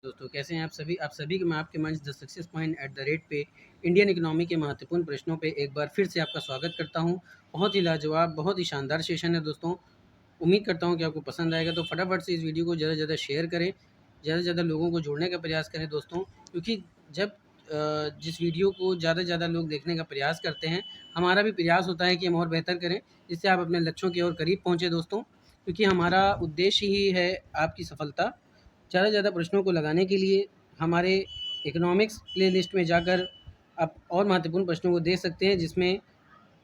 दोस्तों कैसे हैं आप सभी को मैं आपके मंच the success point at the rate पे इंडियन इकोनॉमी के महत्वपूर्ण प्रश्नों पे एक बार फिर से आपका स्वागत करता हूं। बहुत ही लाजवाब, बहुत ही शानदार सेशन है दोस्तों। उम्मीद करता हूं कि आपको पसंद आएगा, तो फटाफट से इस वीडियो को ज़्यादा से ज़्यादा शेयर करें, ज़्यादा से ज़्यादा लोगों को जोड़ने का प्रयास करें दोस्तों। क्योंकि जब जिस वीडियो को ज़्यादा से ज़्यादा लोग देखने का प्रयास करते हैं, हमारा भी प्रयास होता है कि हम और बेहतर करें, जिससे आप अपने लक्ष्यों की ओर करीब पहुँचे दोस्तों। क्योंकि हमारा उद्देश्य ही है आपकी सफलता। ज़्यादा से ज़्यादा प्रश्नों को लगाने के लिए हमारे इकोनॉमिक्स प्लेलिस्ट में जाकर आप और महत्वपूर्ण प्रश्नों को देख सकते हैं, जिसमें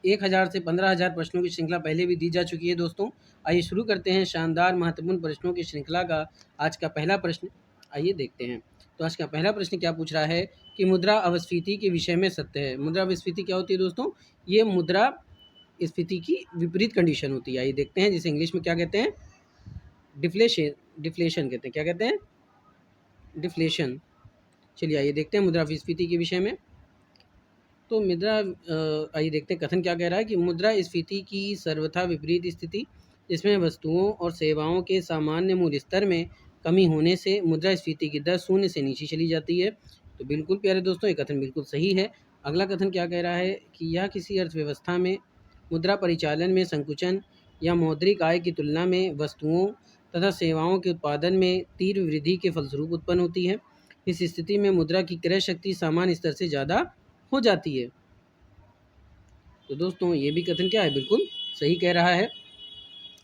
1000 से 15,000 प्रश्नों की श्रृंखला पहले भी दी जा चुकी है दोस्तों। आइए शुरू करते हैं शानदार महत्वपूर्ण प्रश्नों की श्रृंखला का आज का पहला प्रश्न। आइए देखते हैं। तो आज का पहला प्रश्न क्या पूछ रहा है कि मुद्रा अपस्फीति के विषय में सत्य है। मुद्रा अपस्फीति क्या होती है दोस्तों? ये मुद्रा स्फीति की विपरीत कंडीशन होती है। आइए देखते हैं, जिसे इंग्लिश में क्या कहते हैं? डिफ्लेशन। डिफ्लेशन कहते हैं। क्या कहते हैं? डिफ्लेशन। चलिए आइए देखते हैं मुद्रास्फीति के विषय में। तो आइए देखते हैं कथन क्या कह रहा है कि मुद्रास्फीति की सर्वथा विपरीत स्थिति, जिसमें वस्तुओं और सेवाओं के सामान्य मूल्य स्तर में कमी होने से मुद्रास्फीति की दर शून्य से नीचे चली जाती है। तो बिल्कुल प्यारे दोस्तों, ये कथन बिल्कुल सही है। अगला कथन क्या कह रहा है कि यह किसी अर्थव्यवस्था में मुद्रा परिचालन में संकुचन या मौद्रिक आय की तुलना में वस्तुओं तथा सेवाओं के उत्पादन में तीव्र वृद्धि के फलस्वरूप उत्पन्न होती है। इस स्थिति में मुद्रा की क्रय शक्ति सामान्य स्तर से ज़्यादा हो जाती है। तो दोस्तों ये भी कथन क्या है? बिल्कुल सही कह रहा है।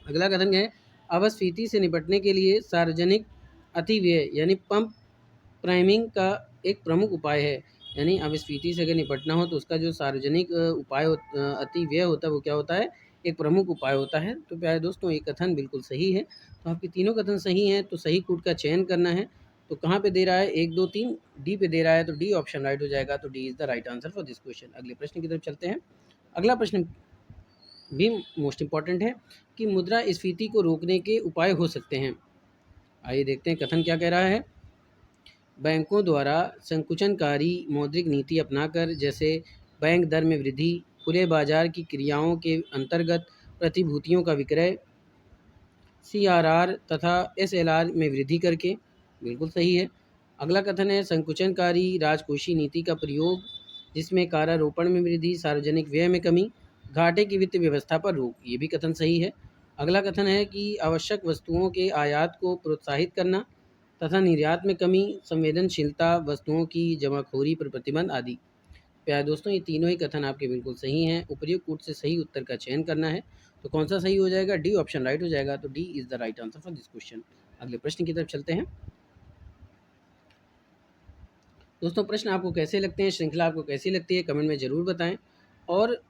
अगला कथन है अपस्फीति से निपटने के लिए सार्वजनिक अतिव्यय यानी पंप प्राइमिंग का एक प्रमुख उपाय है। यानी अपस्फीति से अगर निपटना हो तो उसका जो सार्वजनिक अतिव्यय होता है वो क्या होता है? एक प्रमुख उपाय होता है। तो प्यारे दोस्तों ये कथन बिल्कुल सही है। तो आपके तीनों कथन सही हैं, तो सही कूट का चयन करना है। तो कहाँ पे दे रहा है? 1, 2, 3 डी पे दे रहा है, तो डी ऑप्शन राइट हो जाएगा। तो D is the right answer for this question. अगले प्रश्न की तरफ चलते हैं। अगला प्रश्न भी मोस्ट इंपॉर्टेंट है कि मुद्रास्फीति को रोकने के उपाय हो सकते हैं। आइए देखते हैं कथन क्या कह रहा है। बैंकों द्वारा संकुचनकारी मौद्रिक नीति अपनाकर, जैसे बैंक दर में वृद्धि, खुले बाजार की क्रियाओं के अंतर्गत प्रतिभूतियों का विक्रय, सीआरआर तथा एसएलआर में वृद्धि करके। बिल्कुल सही है। अगला कथन है संकुचनकारी राजकोषीय नीति का प्रयोग, जिसमें कारारोपण में वृद्धि, सार्वजनिक व्यय में कमी, घाटे की वित्त व्यवस्था पर रोक। ये भी कथन सही है। अगला कथन है कि आवश्यक वस्तुओं के आयात को प्रोत्साहित करना तथा निर्यात में कमी, संवेदनशीलता, वस्तुओं की जमाखोरी पर प्रतिबंध आदि। प्यारे दोस्तों ये तीनों ही कथन आपके बिल्कुल सही हैं। उपयुक्त कूट से सही उत्तर का चयन करना है। तो कौन सा सही हो जाएगा? डी ऑप्शन राइट हो जाएगा। तो D is the right answer for this question. अगले प्रश्न की तरफ चलते हैं। दोस्तों प्रश्न आपको कैसे लगते हैं, श्रृंखला आपको कैसी लगती है, कमेंट में ज़रूर बताएं। और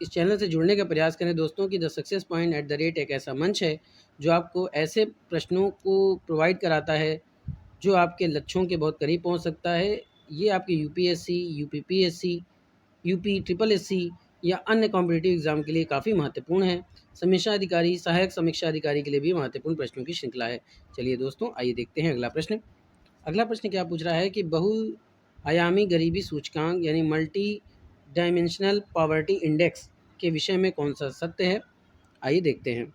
इस चैनल से जुड़ने का प्रयास करें दोस्तों कि the success point at the rate एक ऐसा मंच है जो आपको ऐसे प्रश्नों को प्रोवाइड कराता है जो आपके लक्ष्यों के बहुत करीब पहुंच सकता है। ये आपके UPSC, UPPSC, UP triple SC या अन्य कॉम्पिटिटिव एग्जाम के लिए काफ़ी महत्वपूर्ण है। समीक्षा अधिकारी, सहायक समीक्षा अधिकारी के लिए भी महत्वपूर्ण प्रश्नों की श्रृंखला है। चलिए दोस्तों आइए देखते हैं अगला प्रश्न। अगला प्रश्न क्या पूछ रहा है कि बहुआयामी गरीबी सूचकांक यानी मल्टी डायमेंशनल पॉवर्टी इंडेक्स के विषय में कौन सा सत्य है? आइए देखते हैं।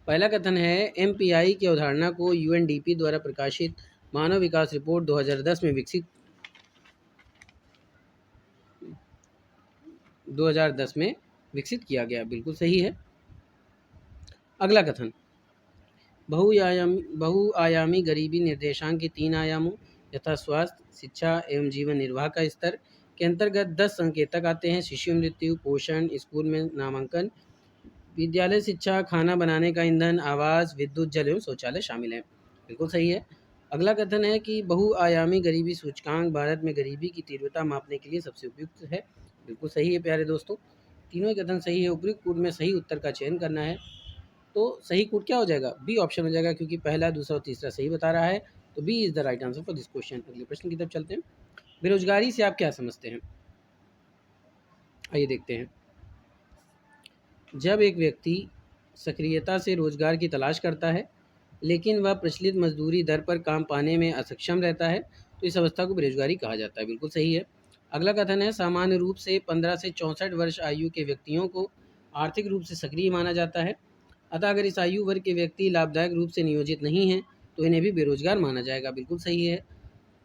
पहला कथन है एमपीआई की अवधारणा को यूएनडीपी द्वारा प्रकाशित मानव विकास रिपोर्ट 2010 में विकसित किया गया। बिल्कुल सही है। अगला कथन बहुआयामी गरीबी निर्देशांक के 3 आयामों यथा स्वास्थ्य, शिक्षा एवं जीवन निर्वाह का स्तर के अंतर्गत 10 संकेतक आते हैं। शिशु मृत्यु, पोषण, स्कूल में नामांकन, विद्यालय शिक्षा, खाना बनाने का ईंधन, आवास, विद्युत, जल एवं शौचालय शामिल हैं। बिल्कुल सही है। अगला कथन है कि बहुआयामी गरीबी सूचकांक भारत में गरीबी की तीव्रता मापने के लिए सबसे उपयुक्त है। बिल्कुल सही है प्यारे दोस्तों, तीनों ही कथन सही है। उपयुक्त कूट में सही उत्तर का चयन करना है। तो सही कूट क्या हो जाएगा? बी ऑप्शन हो जाएगा, क्योंकि पहला, दूसरा और तीसरा सही बता रहा है। तो B is the right answer for this question. अगले प्रश्न की तरफ चलते हैं। बेरोजगारी से आप क्या समझते हैं? आइए देखते हैं। जब एक व्यक्ति सक्रियता से रोजगार की तलाश करता है लेकिन वह प्रचलित मजदूरी दर पर काम पाने में असक्षम रहता है, तो इस अवस्था को बेरोजगारी कहा जाता है। बिल्कुल सही है। अगला कथन है सामान्य रूप से 15 से 64 वर्ष आयु के व्यक्तियों को आर्थिक रूप से सक्रिय माना जाता है। अतः अगर इस आयु वर्ग के व्यक्ति लाभदायक रूप से नियोजित नहीं हैं तो इन्हें भी बेरोजगार माना जाएगा। बिल्कुल सही है।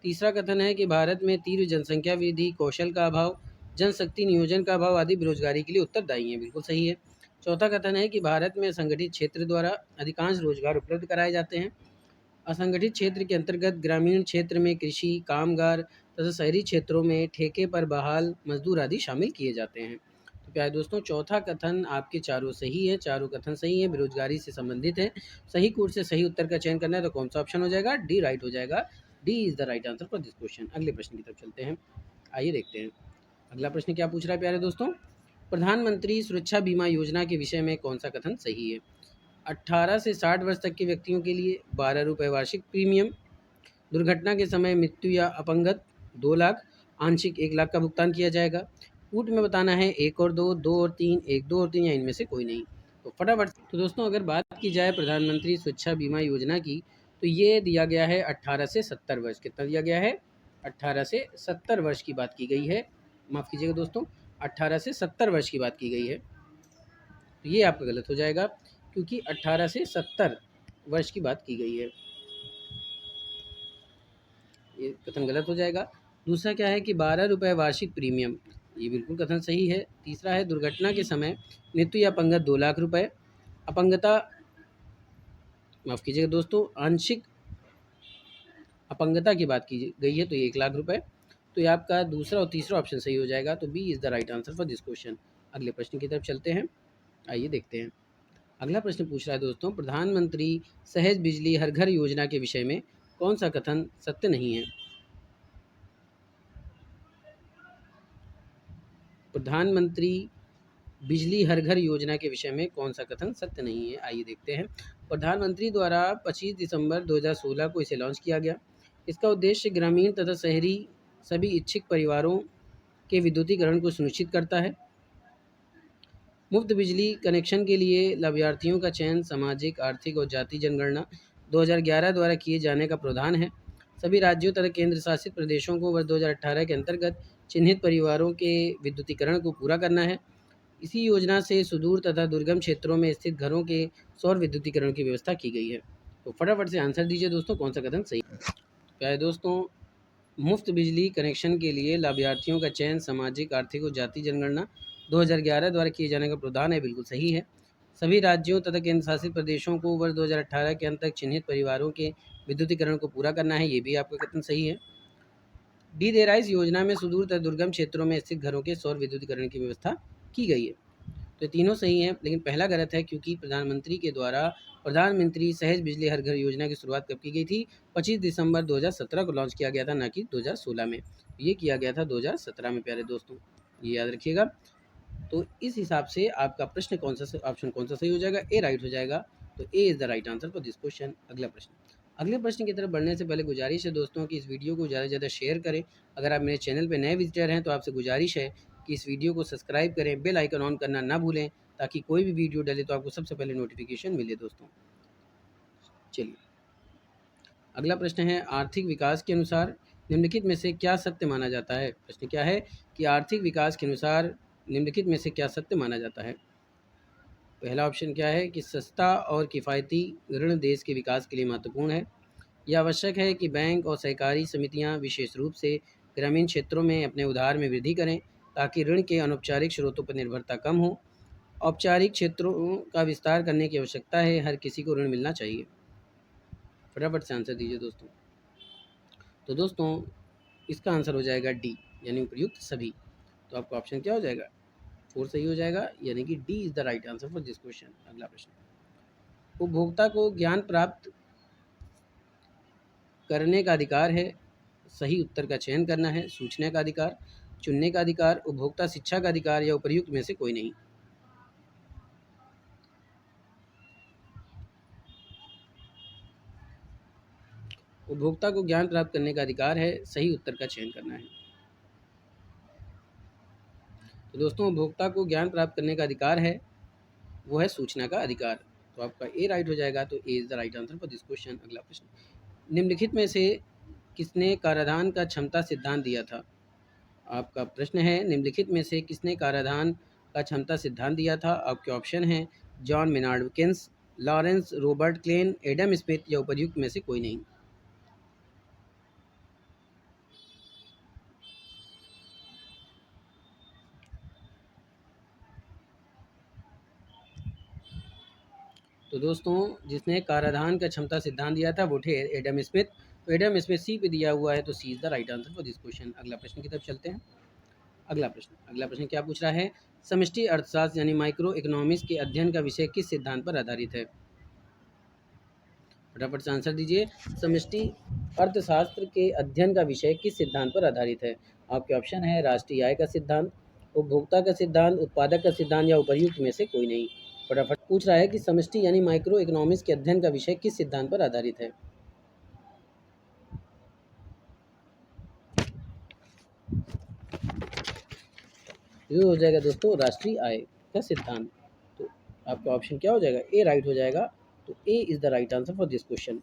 तीसरा कथन है कि भारत में तीव्र जनसंख्या वृद्धि, कौशल का अभाव, जनशक्ति नियोजन का अभाव आदि बेरोजगारी के लिए उत्तरदायी हैं। बिल्कुल सही है। चौथा कथन है कि भारत में संगठित क्षेत्र द्वारा अधिकांश रोजगार उपलब्ध कराए जाते हैं। असंगठित क्षेत्र के अंतर्गत ग्रामीण क्षेत्र में कृषि कामगार तथा शहरी क्षेत्रों में ठेके पर बहाल मजदूर आदि शामिल किए जाते हैं। तो प्यारे दोस्तों, चौथा कथन आपके चारों सही है, चारों कथन सही है, बेरोजगारी से संबंधित है। सही कोड से सही उत्तर का चयन करना है तो कौन सा ऑप्शन हो जाएगा? डी राइट हो जाएगा। D is the right answer for this question. अगले प्रश्न की तरफ चलते हैं। आइए देखते हैं अगला प्रश्न क्या पूछ रहा है प्यारे दोस्तों। प्रधानमंत्री सुरक्षा बीमा योजना के विषय में कौन सा कथन सही है? 18 से 60 वर्ष तक के व्यक्तियों के लिए 12 रुपये वार्षिक प्रीमियम, दुर्घटना के समय मृत्यु या अपंगत 2 लाख, आंशिक 1 लाख का भुगतान किया जाएगा। कूट में बताना है 1 और 2, 2 और 3, 1, 2 और 3 या इनमें से कोई नहीं। तो फटाफट। तो दोस्तों, अगर बात की जाए प्रधानमंत्री सुरक्षा बीमा योजना की तो ये दिया गया है 18 से 70 वर्ष। कितना दिया गया है? 18 से 70 वर्ष की बात की गई है। माफ़ कीजिएगा दोस्तों, 18 से 70 वर्ष की बात की गई है। तो ये आपका गलत हो जाएगा क्योंकि 18 से 70 वर्ष की बात की गई है। ये कथन गलत हो जाएगा। दूसरा क्या है कि 12 रुपये वार्षिक प्रीमियम, ये बिल्कुल कथन सही है। तीसरा है दुर्घटना के समय मृत्यु या अपंगत 2 लाख रुपए, अपंगता माफ़ कीजिएगा दोस्तों, आंशिक अपंगता की बात की गई है तो ये 1 लाख रुपए। तो ये आपका दूसरा और तीसरा ऑप्शन सही हो जाएगा। तो B is the right answer for this question. अगले प्रश्न की तरफ चलते हैं। आइए देखते हैं। अगला प्रश्न पूछ रहा है दोस्तों, प्रधानमंत्री सहज बिजली हर घर योजना के विषय में कौन सा कथन सत्य नहीं है? प्रधानमंत्री बिजली हर घर योजना के विषय में कौन सा कथन सत्य नहीं है? आइए देखते हैं। प्रधानमंत्री द्वारा 25 दिसंबर 2016 को इसे लॉन्च किया गया। इसका उद्देश्य ग्रामीण तथा शहरी सभी इच्छुक परिवारों के विद्युतीकरण को सुनिश्चित करता है। मुफ्त बिजली कनेक्शन के लिए लाभार्थियों का चयन सामाजिक, आर्थिक और जाति जनगणना 2011 द्वारा किए जाने का प्रावधान है। सभी राज्यों तथा केंद्र शासित प्रदेशों को वर्ष 2018 के अंतर्गत चिन्हित परिवारों के विद्युतीकरण को पूरा करना है। इसी योजना से सुदूर तथा दुर्गम क्षेत्रों में स्थित घरों के सौर विद्युतीकरण की व्यवस्था की गई है। तो फटाफट से आंसर दीजिए दोस्तों, कौन सा कथन सही है? प्यारे दोस्तों, मुफ्त बिजली कनेक्शन के लिए लाभार्थियों का चयन सामाजिक, आर्थिक और जाति जनगणना 2011 द्वारा किए जाने का प्रावधान है। बिल्कुल सही है। सभी राज्यों तथा केंद्र शासित प्रदेशों को वर्ष 2018 के अंत तक चिन्हित परिवारों के विद्युतीकरण को पूरा करना है। ये भी आपका कथन सही है। डी दे रहा है, इस योजना में सुदूर तथा दुर्गम क्षेत्रों में स्थित घरों के सौर विद्युतीकरण की व्यवस्था की गई है। तो तीनों सही हैं, लेकिन पहला गलत है क्योंकि प्रधानमंत्री के द्वारा प्रधानमंत्री सहज बिजली हर घर योजना की शुरुआत कब की गई थी? 25 दिसंबर 2017 को लॉन्च किया गया था, ना कि 2016 में। ये किया गया था 2017 में प्यारे दोस्तों, ये याद रखिएगा। तो इस हिसाब से आपका प्रश्न ऑप्शन कौन सा सही हो जाएगा? ए राइट हो जाएगा। तो A is the right answer for this question. अगला प्रश्न। अगले प्रश्न की तरफ बढ़ने से पहले गुजारिश है दोस्तों कि इस वीडियो को ज़्यादा से ज़्यादा शेयर करें। अगर आप मेरे चैनल पर नए विजिटर हैं तो आपसे गुजारिश है कि इस वीडियो को सब्सक्राइब करें, बेल आइकन ऑन करना ना भूलें ताकि कोई भी वीडियो डले तो आपको सबसे पहले नोटिफिकेशन मिले दोस्तों। चलिए, अगला प्रश्न है, आर्थिक विकास के अनुसार निम्नलिखित में से क्या सत्य माना जाता है? प्रश्न क्या है कि आर्थिक विकास के अनुसार निम्नलिखित में से क्या सत्य माना जाता है? पहला ऑप्शन क्या है कि सस्ता और किफ़ायती ऋण देश के विकास के लिए महत्वपूर्ण है। यह आवश्यक है कि बैंक और सहकारी समितियां विशेष रूप से ग्रामीण क्षेत्रों में अपने उधार में वृद्धि करें ताकि ऋण के अनौपचारिक स्रोतों पर निर्भरता कम हो। औपचारिक क्षेत्रों का विस्तार करने की आवश्यकता है, हर किसी को ऋण मिलना चाहिए। फटाफट से आंसर दीजिए दोस्तों। तो दोस्तों, इसका आंसर हो जाएगा डी, यानी उपयुक्त सभी। तो आपका ऑप्शन क्या हो जाएगा? 4 सही हो जाएगा, यानी कि D is the right answer for this question. अगला प्रश्न, उपभोक्ता को ज्ञान प्राप्त करने का अधिकार है। सही उत्तर का चयन करना है। सूचना का अधिकार, चुनने का अधिकार, उपभोक्ता शिक्षा का अधिकार या उपर्युक्त में से कोई नहीं। उपभोक्ता को ज्ञान प्राप्त करने का अधिकार है। सही उत्तर का चयन करना है। तो दोस्तों, उपभोक्ता को ज्ञान प्राप्त करने का अधिकार है, वो है सूचना का अधिकार। तो आपका ए राइट हो जाएगा। तो A is the right answer for this question. अगला प्रश्न, निम्नलिखित में से किसने कराधान का क्षमता सिद्धांत दिया था? आपका प्रश्न है, निम्नलिखित में से किसने कराधान का क्षमता सिद्धांत दिया था? आपके ऑप्शन हैं John Maynard Keynes, Lawrence Robert Klein, Adam Smith या उपर्युक्त में से कोई नहीं। तो दोस्तों जिसने कराधान का क्षमता सिद्धांत दिया था वो थे एडम स्मिथ। तो एडम स्मिथ सी पे दिया हुआ है, तो C is the right answer for this question. अगला प्रश्न की तरफ चलते हैं। अगला प्रश्न क्या पूछ रहा है? समष्टि अर्थशास्त्र यानी माइक्रो इकोनॉमिक्स के अध्ययन का विषय किस सिद्धांत पर आधारित है? फटाफट से आंसर दीजिए। समष्टि अर्थशास्त्र के अध्ययन का विषय किस सिद्धांत पर आधारित है? आपके ऑप्शन है राष्ट्रीय आय का सिद्धांत, उपभोक्ता का सिद्धांत, उत्पादक का सिद्धांत या उपर्युक्त में से कोई नहीं। फटाफट पूछ रहा है कि समष्टि यानी माइक्रो इकोनॉमिक्स के अध्ययन का विषय किस सिद्धांत पर आधारित है? ये हो जाएगा दोस्तों राष्ट्रीय आय का सिद्धांत। तो आपका ऑप्शन क्या हो जाएगा? ए राइट हो जाएगा। तो A is the right answer for this question.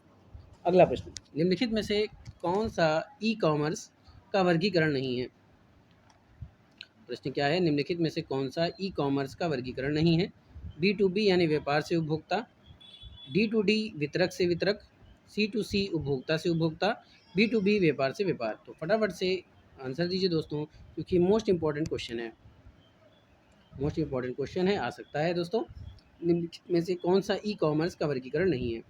अगला प्रश्न, निम्नलिखित में से कौन सा ई कॉमर्स का वर्गीकरण नहीं है? प्रश्न क्या है? निम्नलिखित में से कौन सा ई कॉमर्स का वर्गीकरण नहीं है? B2B यानी व्यापार से उपभोक्ता, D2D वितरक से वितरक, C2C उपभोक्ता से उपभोक्ता, B2B व्यापार से व्यापार। तो फटाफट से आंसर दीजिए दोस्तों, क्योंकि मोस्ट इंपॉर्टेंट क्वेश्चन है, मोस्ट इंपॉर्टेंट क्वेश्चन है, आ सकता है दोस्तों। निम्नलिखित में से कौन सा ई कॉमर्स का वर्गीकरण नहीं है?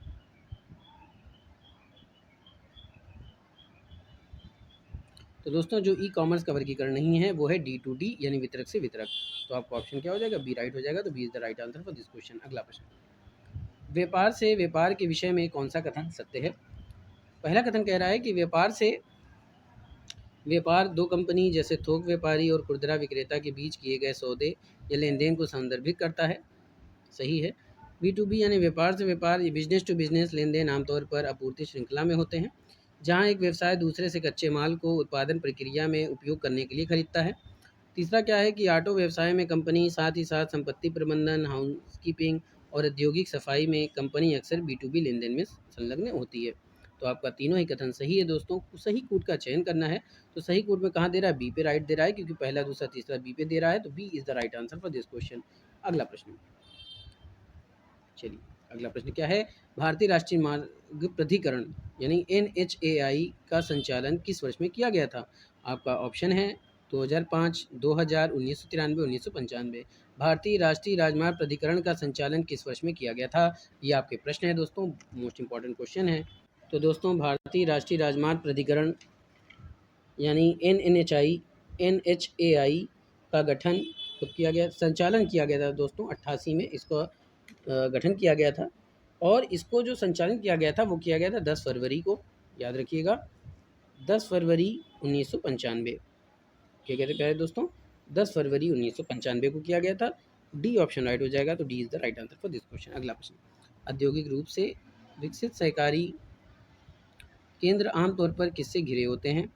तो दोस्तों जो ई कॉमर्स का वर्गीकरण नहीं है वो है D2D यानी वितरक से वितरक। तो आपका ऑप्शन क्या हो जाएगा? बी राइट हो जाएगा। तो B is the right answer for this question. अगला प्रश्न, व्यापार से व्यापार के विषय में कौन सा कथन सत्य है? पहला कथन कह रहा है कि व्यापार से व्यापार दो कंपनी जैसे थोक व्यापारी और खुदरा विक्रेता के बीच किए गए सौदे या लेन देन को संदर्भित करता है। सही है। B2B यानी व्यापार से व्यापार, ये बिजनेस टू बिजनेस लेन देन आमतौर पर आपूर्ति श्रृंखला में होते हैं, जहां एक व्यवसाय दूसरे से कच्चे माल को उत्पादन प्रक्रिया में उपयोग करने के लिए खरीदता है। तीसरा क्या है कि ऑटो व्यवसाय में कंपनी, साथ ही साथ संपत्ति प्रबंधन, हाउसकीपिंग और औद्योगिक सफाई में कंपनी अक्सर B2B लेन देन में संलग्न होती है। तो आपका तीनों ही कथन सही है दोस्तों। सही कूट का चयन करना है। तो सही कूट में कहाँ दे रहा है? बी पे राइट दे रहा है, क्योंकि पहला दूसरा तीसरा बी पे दे रहा है। तो B is the right answer for this question. अगला प्रश्न, चलिए अगला प्रश्न क्या है? भारतीय राष्ट्रीय मार्ग प्राधिकरण यानी NHAI का संचालन किस वर्ष में किया गया था? आपका ऑप्शन है 2005, 2000, 1993, 1995। भारतीय राष्ट्रीय राजमार्ग प्राधिकरण का संचालन किस वर्ष में किया गया था? ये आपके प्रश्न है दोस्तों, मोस्ट इंपॉर्टेंट क्वेश्चन है। तो दोस्तों भारतीय राष्ट्रीय राजमार्ग प्राधिकरण यानी NHAI का गठन कब किया गया? संचालन किया गया था दोस्तों 88 में इसका गठन किया गया था। और इसको जो संचालन किया गया था वो किया गया था 10 फरवरी को, याद रखिएगा 10 फरवरी 1995। क्या कहते हैं दोस्तों? 10 फरवरी 1995 को किया गया था। डी ऑप्शन राइट हो जाएगा। तो D is the right answer for this question. अगला प्रश्न, औद्योगिक रूप से विकसित सहकारी केंद्र आमतौर पर किससे घिरे होते हैं?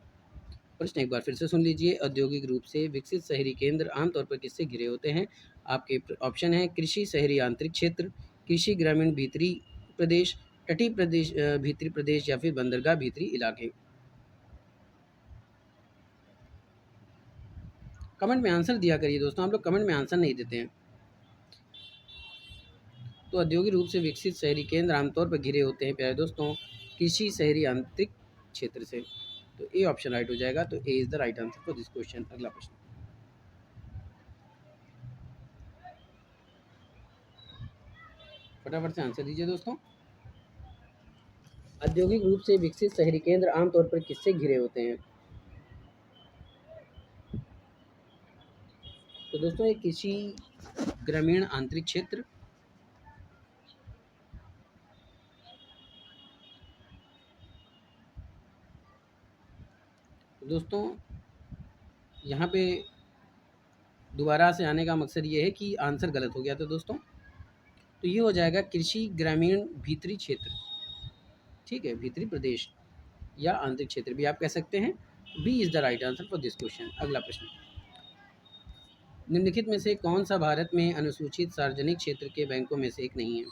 प्रश्न एक बार फिर से सुन लीजिए। औद्योगिक रूप से विकसित शहरी केंद्र आमतौर पर किससे घिरे होते हैं? आपके ऑप्शन है कृषि शहरी आंतरिक क्षेत्र, कृषि ग्रामीण भीतरी प्रदेश, तटीय प्रदेश भीतरी प्रदेश या फिर बंदरगाह भीतरी इलाके। कमेंट में आंसर दिया करिए दोस्तों, आप लोग कमेंट में आंसर नहीं देते हैं। तो औद्योगिक रूप से विकसित शहरी केंद्र आमतौर पर घिरे होते हैं प्यारे दोस्तों कृषि शहरी आंतरिक क्षेत्र से। तो ए ऑप्शन राइट हो जाएगा। तो A is the right answer for this question. अगला प्रश्न, फटाफट से आंसर दीजिए दोस्तों। औद्योगिक रूप से विकसित शहरी केंद्र आमतौर पर किससे घिरे होते हैं? तो दोस्तों ये कृषि ग्रामीण आंतरिक क्षेत्र, तो दोस्तों यहाँ पे दोबारा से आने का मकसद ये है कि आंसर गलत हो गया था दोस्तों। तो ये हो जाएगा कृषि ग्रामीण भीतरी क्षेत्र। ठीक है, भीतरी प्रदेश या आंतरिक क्षेत्र भी आप कह सकते हैं। B is the right answer for this question. अगला प्रश्न, निम्नलिखित में से कौन सा भारत में अनुसूचित सार्वजनिक क्षेत्र के बैंकों में से एक नहीं है?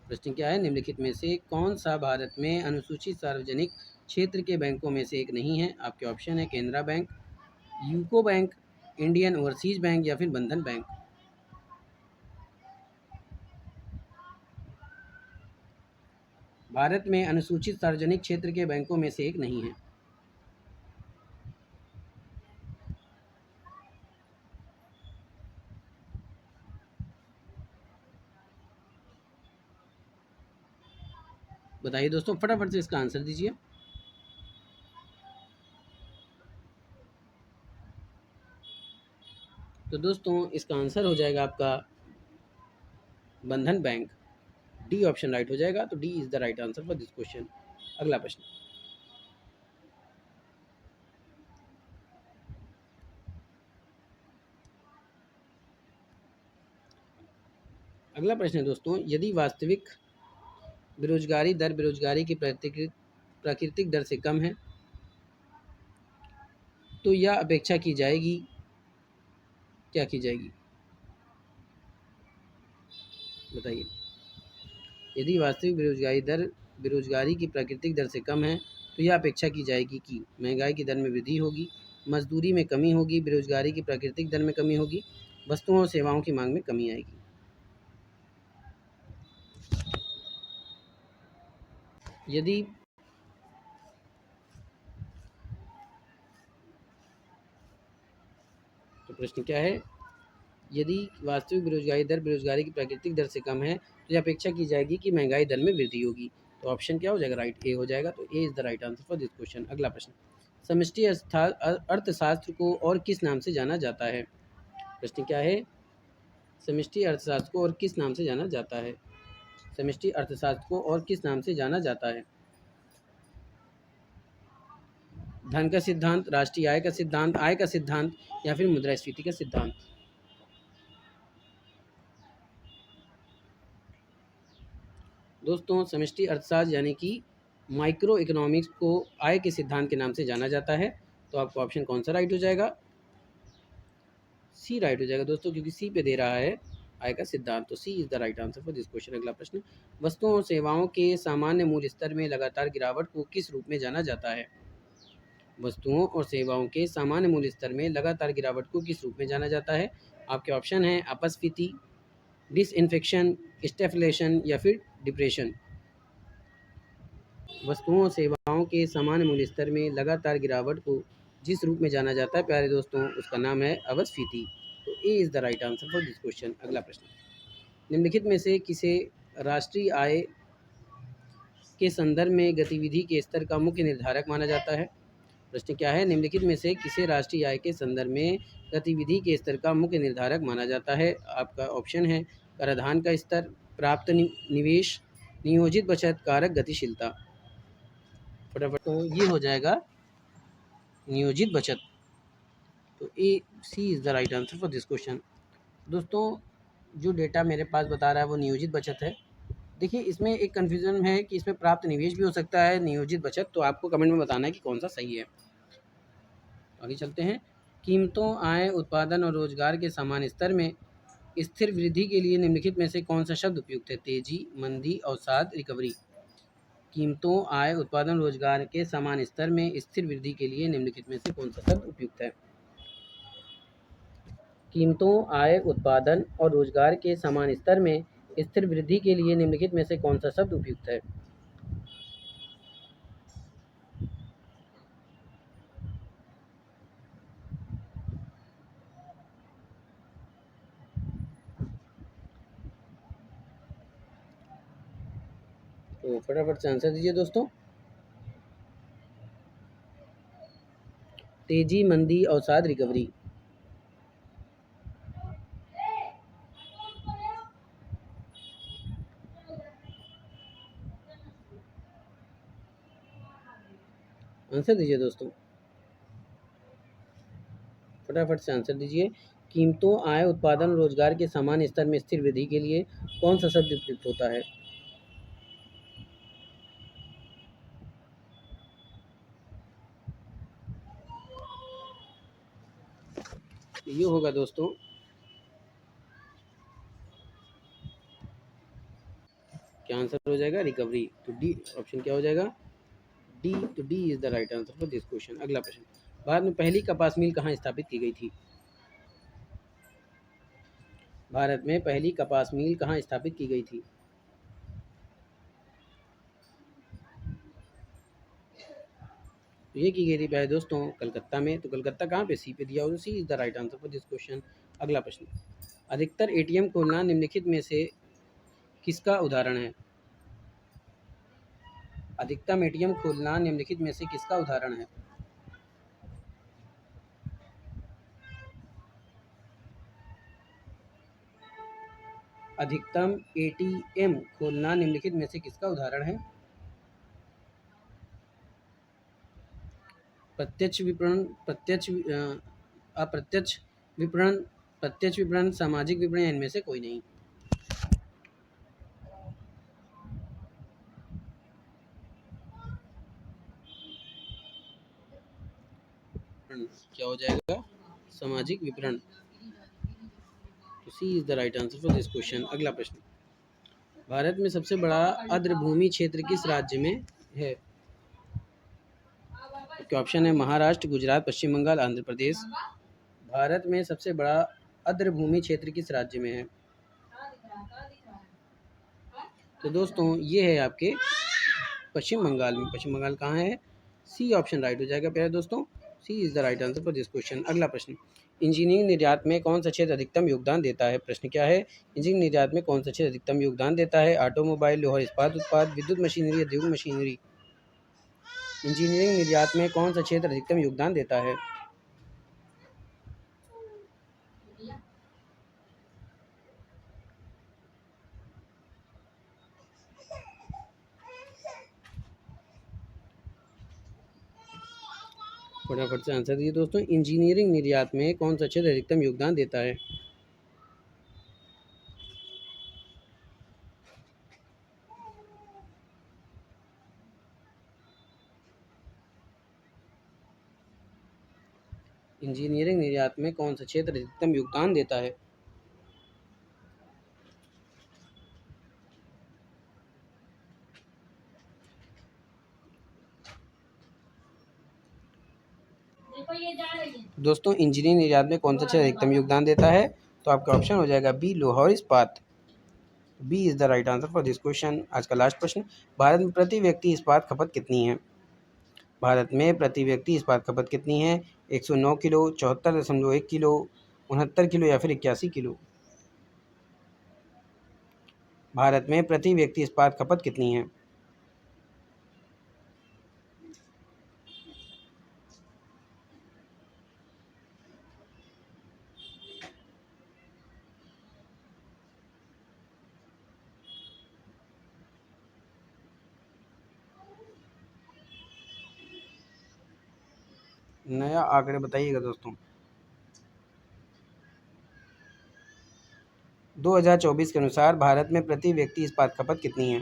प्रश्न क्या है? निम्नलिखित में से कौन सा भारत में अनुसूचित सार्वजनिक क्षेत्र के बैंकों में से एक नहीं है? आपके ऑप्शन है Canara bank, UCO bank, Indian overseas bank या फिर बंधन बैंक? भारत में अनुसूचित सार्वजनिक क्षेत्र के बैंकों में से एक नहीं है। बताइए दोस्तों, फटाफट से इसका आंसर दीजिए। तो दोस्तों इसका आंसर हो जाएगा आपका बंधन बैंक। डी ऑप्शन राइट हो जाएगा। तो D is the right answer for this question. अगला प्रश्न। अगला प्रश्न है दोस्तों, यदि वास्तविक बेरोजगारी दर बेरोजगारी की प्राकृतिक दर से कम है तो यह अपेक्षा की जाएगी, क्या की जाएगी? बताइए। यदि वास्तविक बेरोजगारी दर बेरोजगारी की प्राकृतिक दर से कम है तो यह अपेक्षा की जाएगी कि महंगाई की दर में वृद्धि होगी, मजदूरी में कमी होगी, बेरोजगारी की प्राकृतिक दर में कमी होगी, वस्तुओं और सेवाओं की मांग में कमी आएगी। यदि तो प्रश्न क्या है, यदि वास्तविक बेरोजगारी दर बेरोजगारी की प्राकृतिक दर से कम है तो यह अपेक्षा की जाएगी कि महंगाई दर में वृद्धि होगी। तो ऑप्शन क्या हो जाएगा? राइट, ए हो जाएगा। तो A is the right answer for this question. अगला प्रश्न, समष्टि अर्थशास्त्र को और किस नाम से जाना जाता है? प्रश्न क्या है, समष्टि अर्थशास्त्र को और किस नाम से जाना जाता है? समष्टि अर्थशास्त्र को और किस नाम से जाना जाता है? धन का सिद्धांत, राष्ट्रीय आय का सिद्धांत, आय का सिद्धांत या फिर मुद्रास्फीति का सिद्धांत? दोस्तों समष्टि अर्थशास्त्र यानी कि माइक्रो इकोनॉमिक्स को आय के सिद्धांत के नाम से जाना जाता है। तो आपको ऑप्शन कौन सा राइट हो जाएगा? सी राइट हो जाएगा दोस्तों, क्योंकि सी पे दे रहा है आय का सिद्धांत। तो C is the right answer for this question. अगला प्रश्न, वस्तुओं और सेवाओं के सामान्य मूल्य स्तर में लगातार गिरावट को किस रूप में जाना जाता है? वस्तुओं और सेवाओं के सामान्य मूल्य स्तर में लगातार गिरावट को किस रूप में जाना जाता है? आपके ऑप्शन हैं अपस्फीति, डिसइंफेक्शन, स्टेफलेशन या फिर डिप्रेशन। वस्तुओं और सेवाओं के सामान्य मूल्य स्तर में लगातार गिरावट को जिस रूप में जाना जाता है प्यारे दोस्तों, उसका नाम है अपस्फीति। तो A is the right answer for this question. अगला प्रश्न, निम्नलिखित में से किसे राष्ट्रीय आय के संदर्भ में गतिविधि के स्तर का मुख्य निर्धारक माना जाता है? प्रश्न क्या है, निम्नलिखित में से किसे राष्ट्रीय आय के संदर्भ में गतिविधि के स्तर का मुख्य निर्धारक माना जाता है? आपका ऑप्शन है कराधान का स्तर, प्राप्त निवेश, नियोजित बचत, कारक गतिशीलता। फटाफट, तो ये हो जाएगा नियोजित बचत। तो A C is the right answer for this question. दोस्तों जो डेटा मेरे पास बता रहा है वो नियोजित बचत है। देखिए इसमें एक कन्फ्यूज़न है कि इसमें प्राप्त निवेश भी हो सकता है, नियोजित बचत। तो आपको कमेंट में बताना है कि कौन सा सही है। आगे चलते हैं, कीमतों, आय, उत्पादन और रोजगार के समान स्तर में स्थिर वृद्धि के लिए निम्नलिखित में से कौन सा शब्द उपयुक्त है? तेजी, मंदी, अवसाद, रिकवरी। कीमतों, आय, उत्पादन, रोजगार के समान स्तर में स्थिर वृद्धि के लिए निम्नलिखित में से कौन सा शब्द उपयुक्त है? कीमतों, आय, उत्पादन और रोजगार के समान स्तर में स्थिर वृद्धि के लिए निम्नलिखित में से कौन सा शब्द उपयुक्त है? तो फटाफट से आंसर दीजिए दोस्तों। तेजी, मंदी, अवसाद, रिकवरी। आंसर दीजिए दोस्तों, फटाफट से आंसर दीजिए। कीमतों, आय, उत्पादन और रोजगार के समान स्तर में स्थिर वृद्धि के लिए कौन सा शब्द उपयुक्त होता है? ये होगा दोस्तों क्या आंसर हो जाएगा? रिकवरी। तो डी ऑप्शन क्या हो जाएगा? डी। तो D is the right answer for this question. अगला प्रश्न, भारत में पहली कपास मिल कहाँ स्थापित की गई थी? भारत में पहली कपास मिल कहाँ स्थापित की गई थी? तो ये की गई थी प्यारे दोस्तों कलकत्ता में। तो कलकत्ता कहाँ पे? सी पे दिया हुआ, C is the right answer for this question. अगला प्रश्न, अधिकतर एटीएम खोलना निम्नलिखित में से किसका उदाहरण है? अधिकतम एटीएम खोलना निम्नलिखित में से किसका उदाहरण है? अधिकतम एटीएम खोलना निम्नलिखित में से किसका उदाहरण है? प्रत्यक्ष विपणन, अप्रत्यक्ष विपणन, प्रत्यक्ष विपणन, सामाजिक विपणन, इनमें से कोई नहीं। क्या हो जाएगा? सामाजिक विपणन। तो C is the right answer for this question. अगला प्रश्न, भारत में सबसे बड़ा आर्द्रभूमि क्षेत्र किस राज्य में है? आपके ऑप्शन है महाराष्ट्र, गुजरात, पश्चिम बंगाल, आंध्र प्रदेश। भारत में सबसे बड़ा आर्द्रभूमि क्षेत्र किस राज्य में है? तो दोस्तों ये है आपके पश्चिम बंगाल में। पश्चिम बंगाल कहाँ है? सी ऑप्शन राइट हो जाएगा प्यारे दोस्तों। C is the right answer for this question. अगला प्रश्न, इंजीनियरिंग निर्यात में कौन सा क्षेत्र अधिकतम योगदान देता है? प्रश्न क्या है? इंजीनियरिंग निर्यात में कौन सा क्षेत्र अधिकतम योगदान देता है? ऑटोमोबाइल, लोहा इस्पात उत्पाद, विद्युत मशीनरी, उद्योग मशीनरी। इंजीनियरिंग निर्यात में कौन सा क्षेत्र अधिकतम योगदान देता है? फटाफट से आंसर दिए दोस्तों। इंजीनियरिंग निर्यात में कौन सा क्षेत्र अधिकतम योगदान देता है? इंजीनियरिंग निर्यात में कौन सा क्षेत्र अधिकतम योगदान देता है? दोस्तों इंजीनियरिंग निर्यात में कौन सा क्षेत्र अधिकतम योगदान देता है? तो आपका ऑप्शन हो जाएगा बी, लोहा और इस्पात। B is the right answer for this question. आज का लास्ट प्रश्न, भारत में प्रति व्यक्ति इस्पात खपत कितनी है? भारत में प्रति व्यक्ति इस्पात खपत कितनी है? 109 किलो, 74.1 किलो, 69 किलो या फिर 81 किलो? भारत में प्रति व्यक्ति इस्पात खपत कितनी है? नया आंकड़े बताइएगा दोस्तों। 2024 के अनुसार भारत में प्रति व्यक्ति इस्पात खपत कितनी है?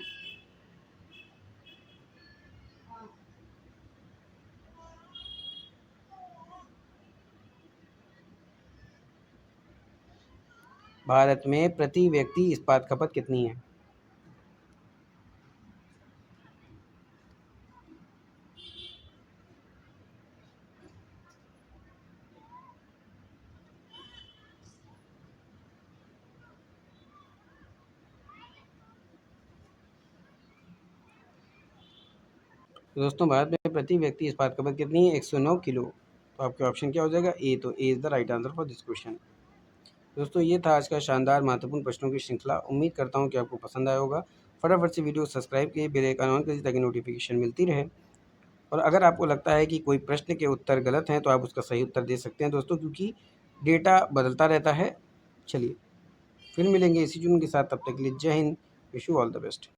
भारत में प्रति व्यक्ति इस्पात खपत कितनी है? तो दोस्तों भारत में प्रति व्यक्ति इस्पात खपत कितनी है? 109 किलो। तो आपके ऑप्शन क्या हो जाएगा? ए। तो A is the right answer for this question. दोस्तों ये था आज का शानदार महत्वपूर्ण प्रश्नों की श्रृंखला। उम्मीद करता हूँ कि आपको पसंद आया होगा। फटाफट से वीडियो सब्सक्राइब कीजिए, बेल आइकन ऑन कीजिए ताकि नोटिफिकेशन मिलती रहे। और अगर आपको लगता है कि कोई प्रश्न के उत्तर गलत हैं तो आप उसका सही उत्तर दे सकते हैं दोस्तों, क्योंकि डेटा बदलता रहता है। चलिए फिर मिलेंगे इसी जुनून के साथ, तब तक के लिए जय Hind, wish you all the best.